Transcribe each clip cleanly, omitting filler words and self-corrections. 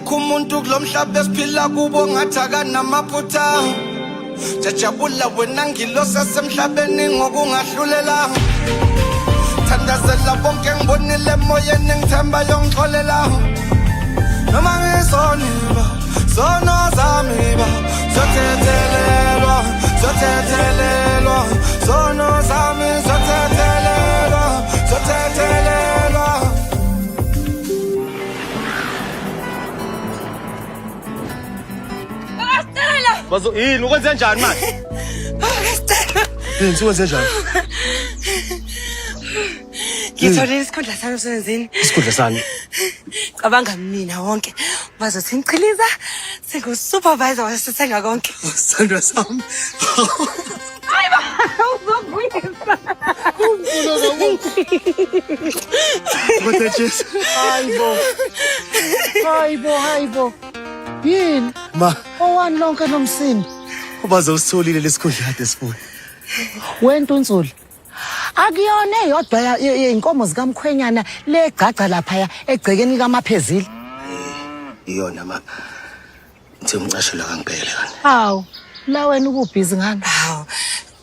akekho umuntu kulomhlaba esiphila kubo ngathi akanamaphutha jajabula wena ngilosa semhlabeni ngokungahlulela thandazela bonke ngibonile emoyeni ngithemba yongixolela noma ngisoniba sono zamiba zothethelelwa sono zami zothethelelwa Bazo yini ukwenze kanjani manje? Yini ukwenze kanjani? Ngitholile isikhundla sami emsebenzini. Isikhundla sami. Cabanga mina wonke. Bazothi ngichiliza singu-supervisor wasesenga konke. Sandra sami. Hayibo, uzongwisa. Mataches. Hayibo. Yini? Ma. Owani lonke nomsini. Bazo usolile lesikhundla kade sifuna. Wentunsulu. Akuyona eyodwa inkomo zikaMkhwenyana legcaca lapha egcekeni kaMaphezili. Iyona ma. Nthi umcashela kampela kana. Hawu, la wena ukubhizi ngani? Hawu,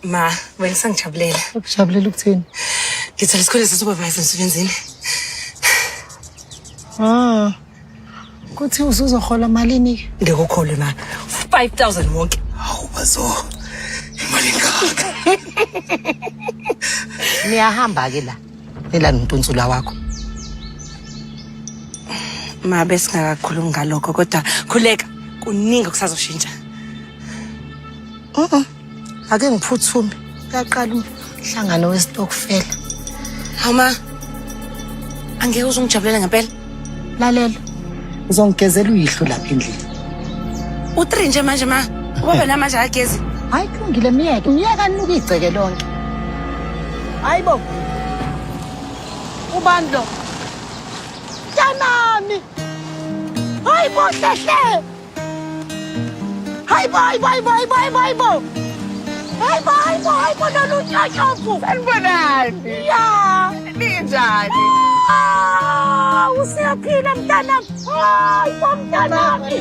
ma, wena sangijabulela. Ukujabulela ukuthini? Ngithola isikhundla se-supervisor emsebenzini. Kuthi usuzohola malini? Ngikukholwe ma, 5,000 wonke. Hawu bazo. Imali ngaka. Niyahamba ke la. Nila nomtunsula wakho. Ma besingakakhulumi ngalokho kodwa khuleka kuningi kusazoshintsha. Ake ngiphuthume. Kuyaqala umhlangano wesitokfela. Hama. Angeke uzungijabulela ngempela. Lalela. Uzongigezela uyihlo lapha endlini. U3 nje manje ma. Ubaba namanje agezi. Hayi kulungile miyeka nuku igceke lonke. Hayibo. Ubani lo? Tanami. Hayibo hlehle. Hayibo. Hayibo lolunyanyophu. Sanibonani. Ya. Ninjani? Usiyaphila mntanami. Hayibo mntanami.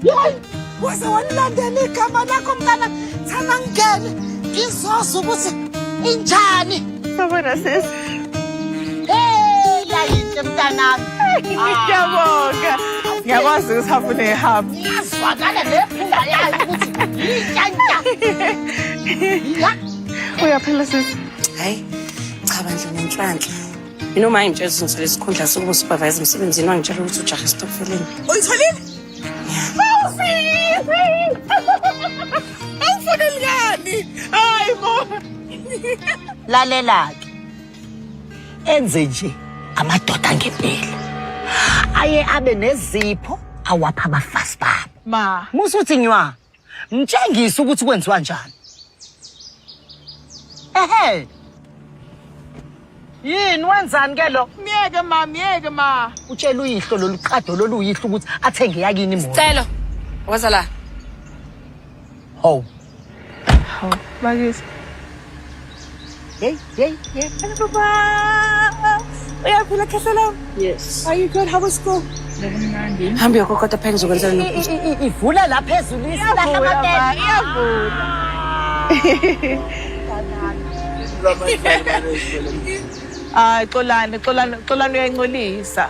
Yayi. Waze wanilandela igama lakho mntana thana ngene ngizozwa ukuthi injani. Sabona sis. Yayinhle mntanami. Ngiyabonga. Ngiyakwazi ukuthi hafune ehamba. Yazwakala lephunga yayo ukuthi inyanya. Uyaphila sis. Hayi, cha bandla nenhlanhla. Mina uma ngitshela ukuthi ngithola isikhundla sokuba-supervisor emsebenzini wangitshela ukuthi ujaha esitokfeleni. Uyitholile? Awufoneli ngani? Hayibo. Lalela-ke. Enze nje amadoda ngempela. Aye abe nezipho awapha abafazi babo. Ma. Musuthi nywa. Mtshengise ukuthi kwenziwa njani. Ehe. Yini wenzani ke lo? Miyeke ma. Utshela uyihlo loluqado loluyihlo ukuthi athenge yakini imoto. Celo. Waza la. Ho. Bakisi. Hey. Baba. Uyaphila khehlela? Yes. Are you good? How was school? Hambi yokokota phela ngizokwenzela lokhu. Ivula la phezulu isilahla amatende. Ay, xolani uyancolisa.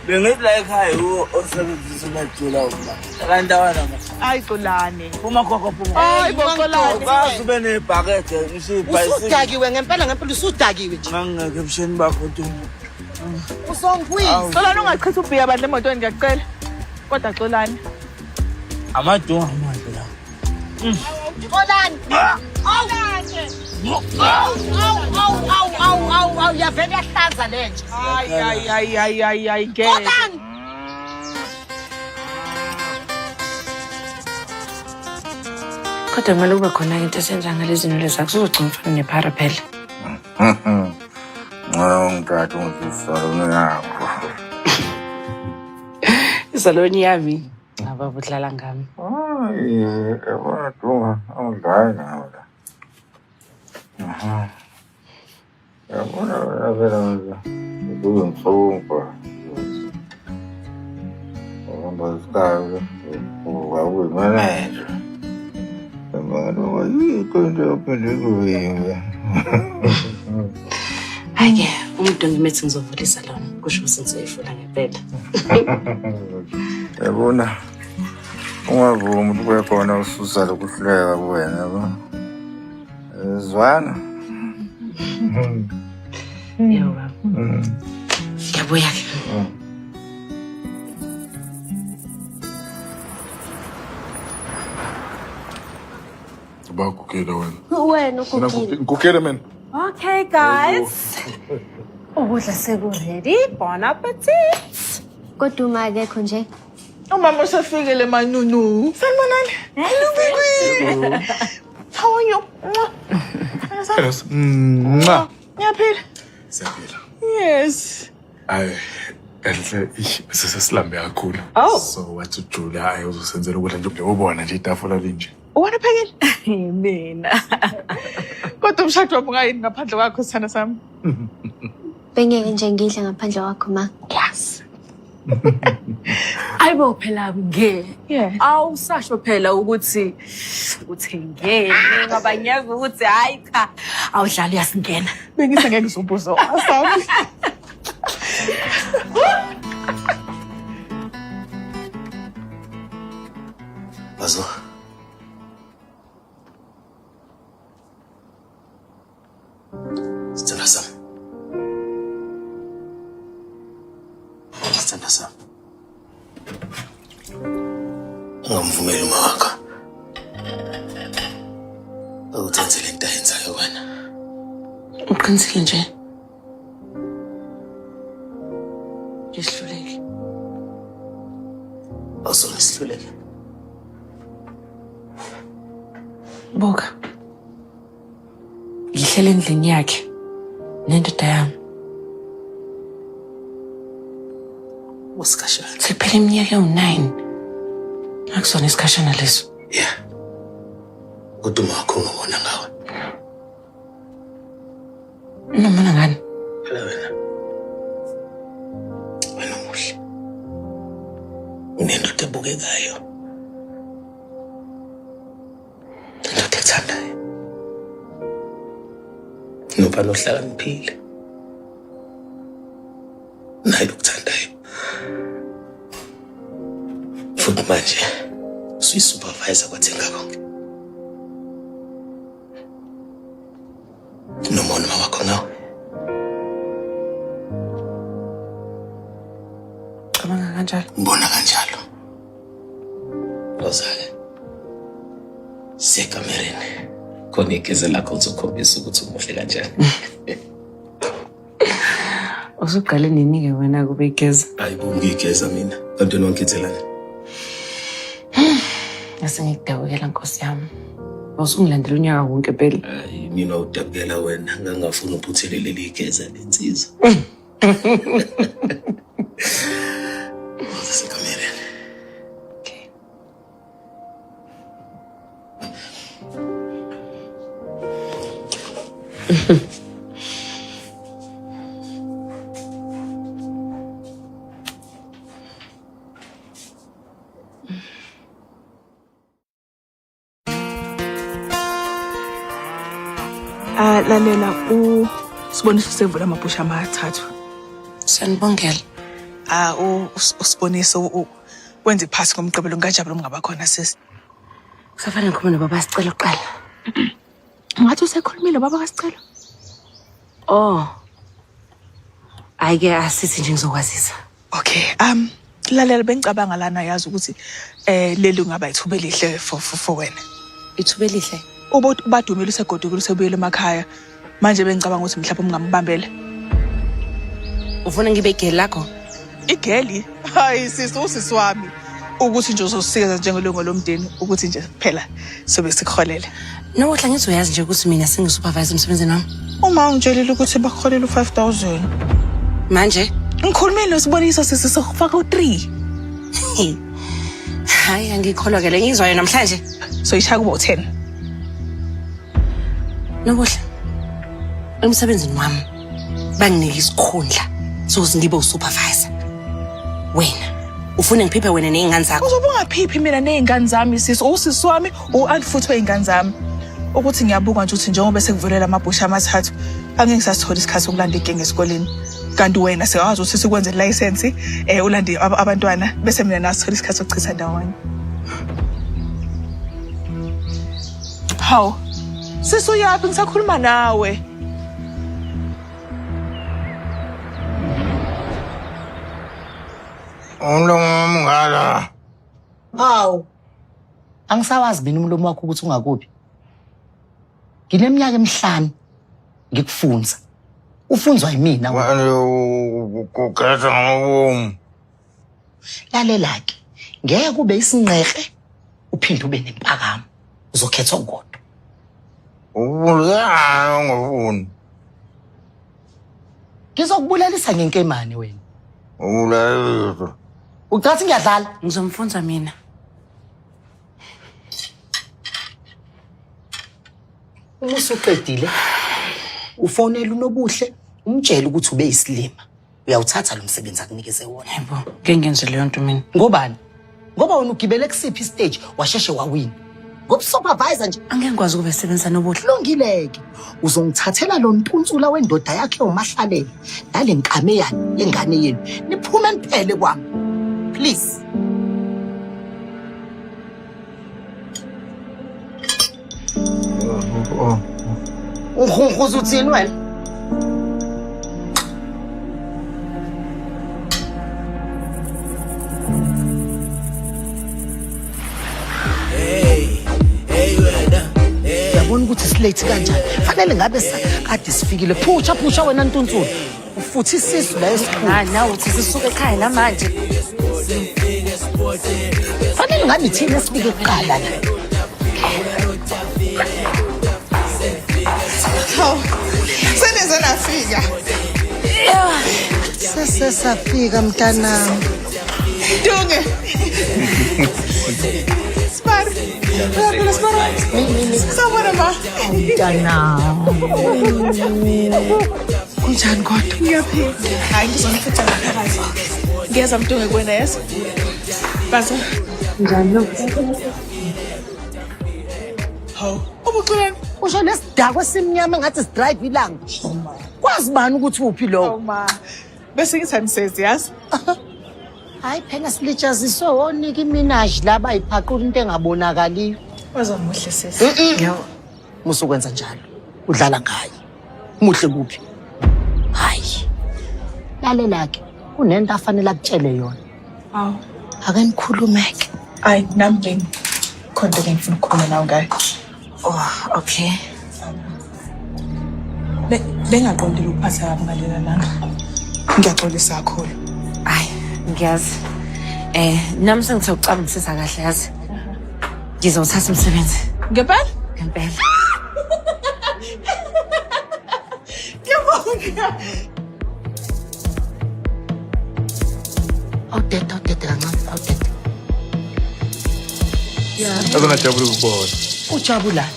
Bengithi la ekhaya osebenzisa umajula uma. Akandawana ma. Ay, xolani. Phuma khokho phuma. Ay, boxolani. Bazi bene bucket ngishibhayisikili. Usudakiwe ngempela usudakiwe nje. Ngangeke emsheni bakho tu. Usongwisa. Xolani ungachitha ubhiya bandle emotweni ngiyacela. Kodwa xolani. Amadunga amanje la. Xolani. Awu yavele yahlaza lenje. Ay, ngeke. Xolani. Kodwa kumele kube khona into esenjangalezi zinto zakho uzogcina ufana nephara phela. Ngithatha ngizifana nakho. Izalweni yami. Ngaba budlala ngami. Hayi, amadunga awudlali nawe la. Yabona vela doing phone for. I'm a manager. You couldn't open the room. Hayi-ke umuntu ngimethi ngizovulisa lona kusho ukuthi ngizoyifuna ngempela. Yabona ungavumi ukuthi kube khona ususa lokuhluleka kuwena yabo. Zwana. Yebo baba. Ngiyabuya-ke. Bakukela wena. Wena ukukile. Ngikukela mina. Okay, guys. Ukudla seku-ready. Bon appetit. Kodwa uma akekho nje. Umama usefikile manunu. Sanibonani. Hello. How are you? Yes. Mwah. Ngiyaphila. Siyaphila. Yes. Ay, enhle sesilambe kakhulu. Oh. So wathi uJulia ayozosenzela ukudla nje ubona nje itafula linje. Wena phekile? Mina. Kodwa umshado wami ungayini ngaphandle kwakho sithanda sami? Bengeke nje ngidle ngaphandle kwakho ma. Yes. Ayibo phela nge. Yeah. Awusasho phela ukuthi uthengene ngabanyaka ukuthi hayi cha awudlali uyasingena. Bengise ngeke ngizobuza asami. Bazo. Sithanda sami. Sithanda sami. Ungamvumeli uma wakho. Awuthenzele into ayenzayo wena. Uqinisile nje. Ngihluleke. Awusonisihluleke. Buka. Ngihlele endlini yakhe nendoda yami. Usikashana. Sekuphela iminyaka ewu-9. Akusona isikhashana leso. Yeah. Kodwa uma wakho ungabona ngawe. Nomana ngani? Phela wena. Wena muhle. Unendoda ebukekayo. Indoda ethandayo. Nobani ohlakaniphile. Naye ukuthandayo. Futhi manje usuyi-supervisor kwathenga konke. Noma unoma wakho ngawe. Cabanga kanjalo. Ngibona kanjalo. Lozake. Sekamereni. Khona igeze lakho uzokhombisa ukuthi umuhle kanjani. Usuqale nini-ke wena kube igeza? Hayibo ngigeza mina. Kanti nongithelani. Ngase ngikudabukela Nkosi yami. Usungilandela unyaka wonke phela. Hayi mina udabukela wena ngangafuna uphuthelele ligeza lensizwa. Sekamereni. Okay. Lalela Sibonise sevula amabhusha amathathu. Sanibongela. Usibonise wenza iphasi ngomgqibelo ngajabula ungaba khona sisi. Kusafanele ngikhulume nobaba Sicelo kuqala. Ngathi usekhulumile baba kaSicelo. Oh. Ayike asithi nje ngizokwazisa. Okay. Lalela bengicabanga lana yazi ukuthi leli ungaba ithuba elihle for wena. Ithuba elihle. Ubadumile usegodukile usebuyele emakhaya. Manje bengicabanga ukuthi mhlawumbe ungambambele. Ufuna ngibe igeli lakho? Igeli? Hayi sisi wami. Ukuthi nje uzosikaza njengelungu lomndeni ukuthi nje phela sobe sikholele. Nokuhla ngithi uyazi nje ukuthi mina singisupervisor emsebenzini wami. Uma ungitshelile ukuthi bakholele u5,000. Manje ngikhulumile noSiboniso sisi sokufaka u3. Hayi angikholwa ke le ngizwayo namhlanje. So ishaya kubo 10. Nokuhla emsebenzini wami banginike isikhundla Soze ngibe usupervisor. Wena ufuna ngiphiphe wena nezingane zakho? Uzobe ungaphiphi mina nezingane zami sisi, usisi wami u-anfuthi wey'ngane zami. Ukuthi ngiyabuka nje ukuthi njengoba sekuvulela amabhusha amathathu, angeke ngisasithola isikhathi sokulanda igenga esikoleni. Kanti wena sewazi ukuthi sikwenze license ulande abantwana bese mina nasithola isikhathi sokuchitha ndawonye. Hawu, sisi uyaphi ngisakhuluma nawe? Umlomo ngala. Hawu. Angisawazi mina umlomo wakho ukuthi ungakuphi. Ngineminyaka emihlanu ngikufunza. Ufunzwa yimina Manje ukukhetha ngobomu. lalela ke. Ngeke kube isinqeqe uphinde ube nempakamo. Uzokhethwa ngodwa. Ubulala ngofuni. Ngizokubulalisa ngenkemane wena. Ubulala. Ucathi ngiyadlala? Ngizomfunza mina. Uma usuqedile ufonela uNobuhle umtshele ukuthi ube isilima. Uyawuthatha lo msebenzi akunikeze wona. Yebo, ngeke ngenze leyo nto mina. Ngobani? Ngoba wena ugibele kusiphi stage washeshe wawina. Ngobusupervisor nje Angeke ngikwazi ukusebenza nobuhle. kulungileke. Uzongithathela lo ntunsula wendoda yakhe uMahlalele nale nkame yani yengane yenu. Niphume niphele kwami. Please. Uhunguza uthini wena? Uyabona ukuthi silate kanjani? Fanele ngabe kade sifikile. Phusha wena ntunsulu. Ufuthi isisu la esikhulu. Nawe uthi sisuke ekhaya la manje. Fanele ngabe thina esifike kuqala la. Hawu, seneze nafika. Sesafika mntanami. Dunge. Spar. Uyaphila Spar. Sabona ma. Mntanami. Kunjani kodwa? Ngiyaphila. Hayi ngizonifutha ngaphakathi. Ngiyeza Mdunge kuwena yes? Basa. Njani lo? Hawu, ubuxolani. Usho lesidakwe simnyama engathi sidrive ilanga. Kwazi bani ukuthi uphi lo? Ma. Bese ngithandisezi yazi? Hayi phela silitshaziswe wonika iMinaj laba iphaqula into engabonakaliyo. Wazomuhle sisi. Yho. Musukwenza njalo. Udlala ngaye. Muhle kuphi? Hayi. Lalela ke. Kunento afanele akutshele yona. Hawu. Ake nikhulumeke. Ay, nami khona ngifuna ukukhuluma nawe ngayo. Oh, okay. Bengaqondile ukuphatha kabi ngalela langa. Ngiyaxolisa kakhulu. Ay, ngiyazi. Nami sengithe ukucabungisisa kahle yazi. Ngizothatha umsebenzi. Ngempela? Ngempela. Ngiyabonga. Awudede kancane, awudede. Azonajabula ukubona. Ujabulani?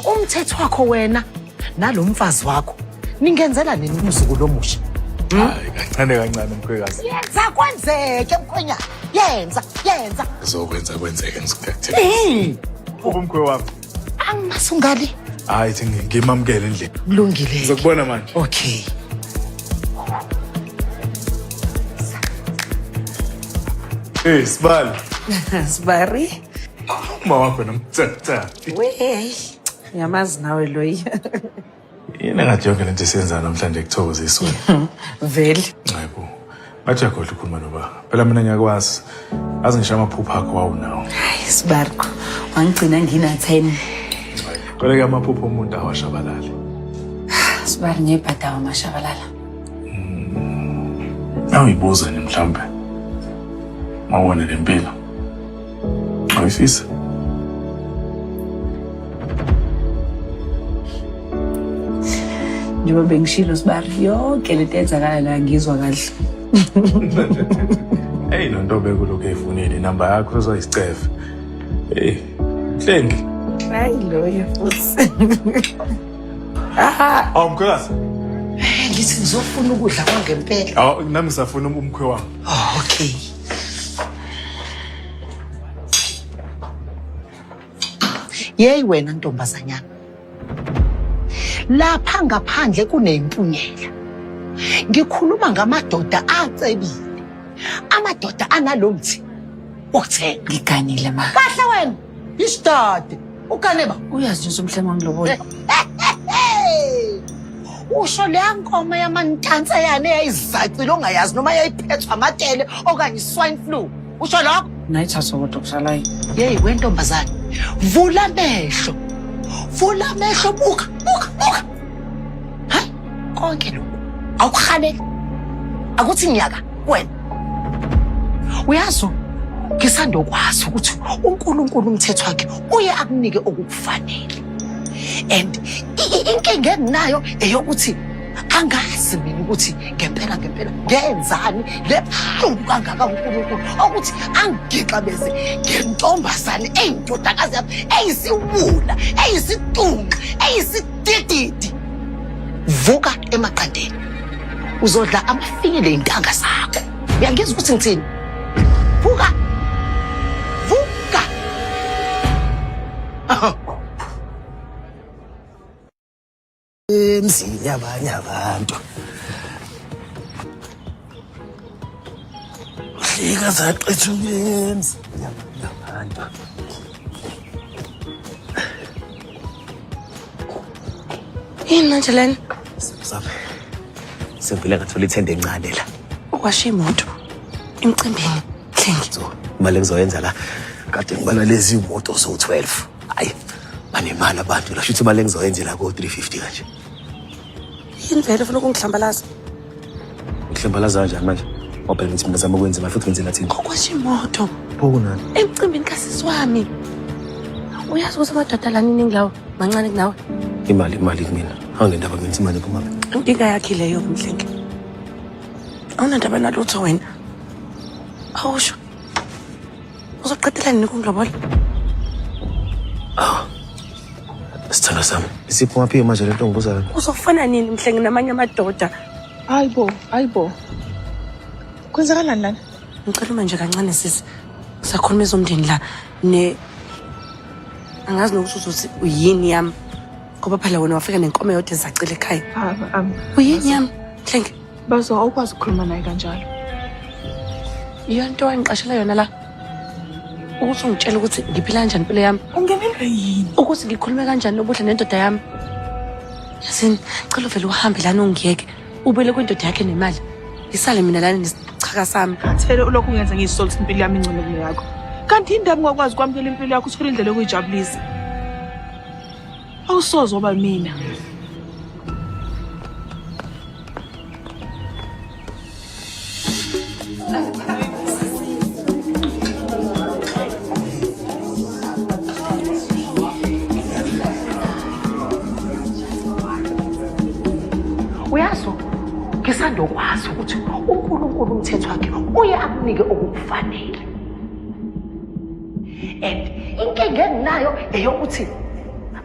Umthetho wakho wena nalomfazi wakho ningenzela nini umzukulu omusha? Hayi kancane mkhwekazi. Yenza kwenzeke mkhwenya. Yenza. Ngizokwenza kwenzeke ngisikuthethela. Ubumkhwe wami. Angimasungali. Hayi thi ngimamukele endlini. Kulungile. Ngizokubona manje. Okay. Hey Sibali. Sibari. Uma wakho nomthatha. Wey. Yamazi nawe loyi. Yena ngathi yonke lento esiyenza namhlanje kuthokoziswe. Vele. Hayibo. Bathi yakhohle ukukhuluma noba. Phela mina ngiyakwazi. Aze ngisho amaphupho akho wawunawo. Hayi Sibariko. Wangigcina ngina 10. Kodwa ke amaphupho omuntu awashabalali. Sibari ngiyibhadawa amashabalala. Awuyibuza ni mhlambe. Mawona lempilo. Awufisa? Njengoba bengishilo Sibari yonke lento enzakala la ngizwa kahle. Hey nonto bekuloku efunile inamba yakho uzoyisicefe. Hey, Hlengi. Hayi loyo futhi. Awumkhwekazi. ngithi ngizofuna ukudla kwangempela. Awu nami ngisafuna umkhwe wami. Oh, okay. Yey wena ntombazanyana. Lapha ngaphandle kunempunyela. Ngikhuluma ngamadoda acebile. Amadoda analomthi ukuthenga. Ngiganile ma. Kahle wena. Isitade. Ukaneba Uyazi nje umhlema wangilobola. usho leya nkomo yamantansa yane yayizacile ongayazi noma yayiphethwa amatele okanye swine flu. Usho lokho? Nayithatha kodwa kusalayo. Yey wentombazane. Vula amehlo. Vula amehlo buka. Hayi konke lokho. Awukhaleki. Akuthi ngiyaka wena. Uyazi ngisandokwazi ukuthi uNkulunkulu umthetho wakhe uye akunike okukufanele. And inkinga enginayo eyokuthi angazi mina ukuthi ngempela ngenzani lebuhlungu kangaka uNkulunkulu ukuthi angigixabeze ngentombazane eyindodakazi yami eyisiwula eyisitunqa eyisidididi. Vuka emaqandeni uzodla amafikile intanga zakho. Uyangizwa ukuthi ngithini? Vuka emzini yabanye abantu uhlika zaqetha emzini yabanye abantu. Yini manje lena? Sabe. Sempila ngathola ithende encane la. Ukwasha imoto emcimbini. Hlengi. So, imali engizoyenza la kade ngibala lezi imoto so12. Hayi. Banemali abantu la shuthi imali engizoyenza la ko 350 kanje. Yini vele ufuna ukungihlambalaza? Ngihlambalaza kanjani manje? Ngoba ngithi mina zama ukwenza imali futhi ngenzela thini? Ukwasha imoto Phokuna. emcimbini kasisi wami. Uyazi ukuthi amadoda la nini ngilawo mancane kunawe. Imali kumina. Angendaba mina imali kumama. Inkinga yakhe leyo Mhlengi. Awunandaba nalutho wena. Awusho. Uzoqedela nini kungilobola? Sithanda sami. Isipho maphi manje lento ngibuza yona? Uzofana nini Mhlengi namanye amadoda? Hayibo. Kwenzakalani lana? Ngicela manje kancane sisi. Sakhuluma umndeni la angazi nokuthi uzothi uyini yami. Ngoba phela wena wafika nenkomo yodwa ezacile ekhaya. Uyini yami? Mhlengi. Bazo awukwazi ukukhuluma naye kanjalo. Iyo nto wangiqashela yona la. Ukuthi ungitshela ukuthi ngiphila kanjani impilo yami. Ungenelwe yini? Ukuthi ngikhulume kanjani nobuhle nendoda yami. Yazini, cela vele uhambe lana ungiyeke. Ubele kwendoda yakhe nemali. Isale mina lana nesichaka sami. Thele ulokhu ungenza ngiyisolisa impilo yami ingcine kuneyakho. Kanti indaba ngokwazi kwamukela impilo yakho uthola indlela yokuyijabulisa. Awusoze oba mina. Uyazi ngisandokwazi ukuthi uNkulunkulu umthetho wakhe uye akunike okukufanele. And inkinga enginayo eyokuthi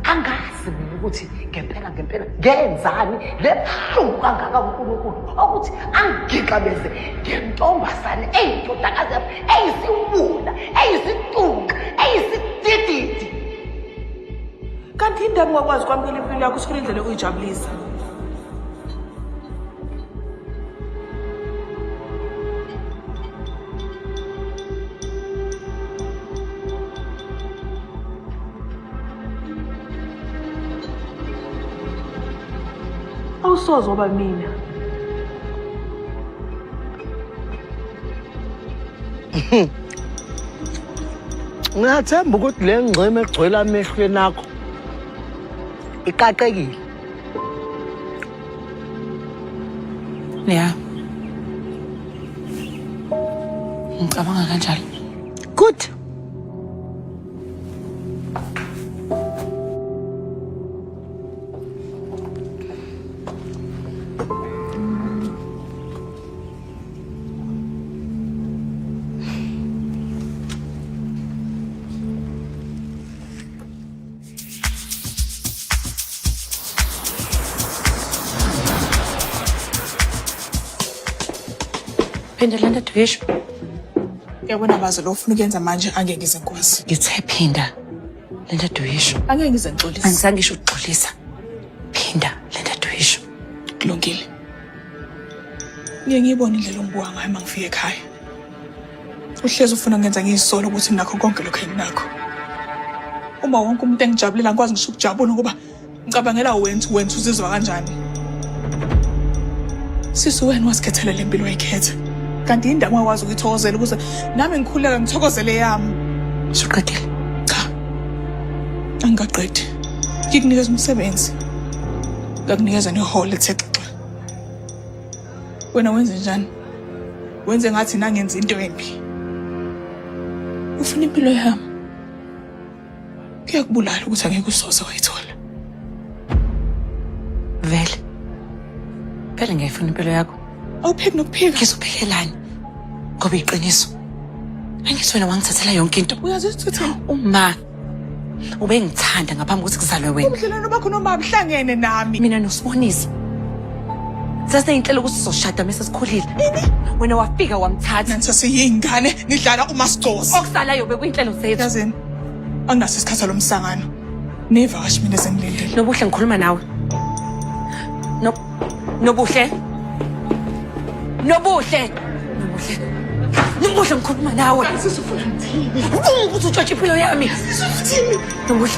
angazi mina ukuthi ngempela ngenzani lebuhlungu kangaka uNkulunkulu ukuthi angigixabeze ngentombazane eyindodakazi yami eyisiwula eyisitunqa eyisidididi. Kanti indaba ngokwazi kwamukela impilo yakho uthola indlela yokuyijabulisa. Awusoze oba mina. Ngiyathemba ukuthi le ngcema egcwele amehlweni akho iqaqekile. Ya. Ngicabanga kanjalo. Good. Phinda le nto uyisho. Uyabona bazo lo ufuna ukuyenza manje angeke ngize ngikwazi. Ngithe phinda le nto uyisho. Angeke ngize ngixolise. Angizange ngisho ukuxolisa. Phinda le nto uyisho. Kulungile. Ngeke ngiyibone indlela ongibuka ngayo uma ngifika ekhaya. Uhlezi ufuna ngenza ngiyisolo ukuthi nakho konke lokho enginakho. Uma wonke umuntu engijabulela ngikwazi ngisho ukujabula ngoba ngicabangela wena uzizwa kanjani. Sisi wena wasikhethela le mpilo ayikhetha. Kanti indaba ungakwazi ukuyithokozela ukuze nami ngikhuleka ngithokozele yami. Usuqedile? Cha. Angikaqedi. Ngikunikeza umsebenzi. Ngakunikeza neholo ethexa. Wena wenze njani? Wenze ngathi nangenza into embi. Ufuna impilo yami. Kuyakubulala ukuthi angeke usoze wayithola. Vele. Phela ngiyayifuna impilo yakho. Awupheki nokuphika. Ngizophekelani? Ngoba iqiniso. Angithi wena wangithathela yonke into. Uyazi ukuthi Uma ube ngithanda ngaphambi kokuthi kuzalwe wena. ubudlelwano bakho noma buhlangene nami. Mina noSibonisa. Sasineyinhlelo ukuthi sizoshada mase sikhulile. Wena wafika wamthatha. Nansi siyingane nidlala uMastosi. Okusalayo bekuyinhlelo zethu. Yazini. Anginaso isikhathi lomsangano. Nevakashi mina sengilindele. Nobuhle ngikhuluma nawe. Nobuhle. Nobuhle ngikhuluma nawe. Sisufuna ngithini? Ukuthi utshotshwe impilo yami. Sisufuna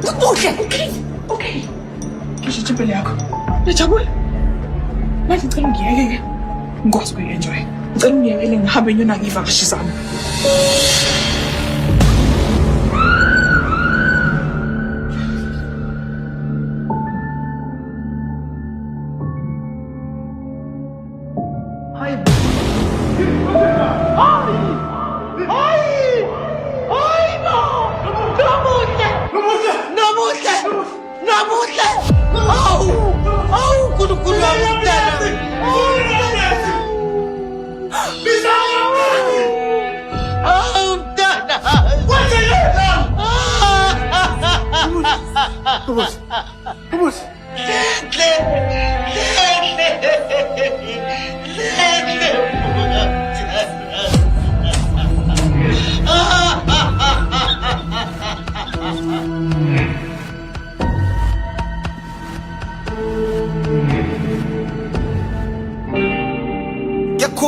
Nobuhle. Okay. Ngisho impilo yakho. Ngijabule. Manje ngicela ungiyeke. Ngikwazi ukuyenjoy. Ngicela ungiyekele ngihambe nyona ngivakashi zami.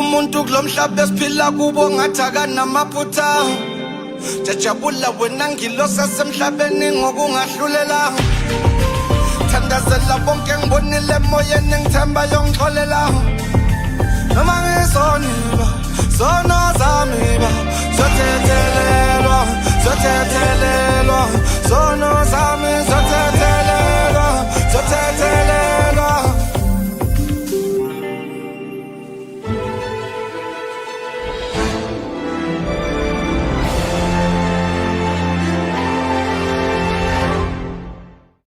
Umuntu kulomhlaba esiphila kubo ngathi akanamaphutha jajabula wena ngilosa semhlabeni ngokungahlulela thandazela bonke ngibonile emoyeni ngithemba yongixolela noma ngisonile sona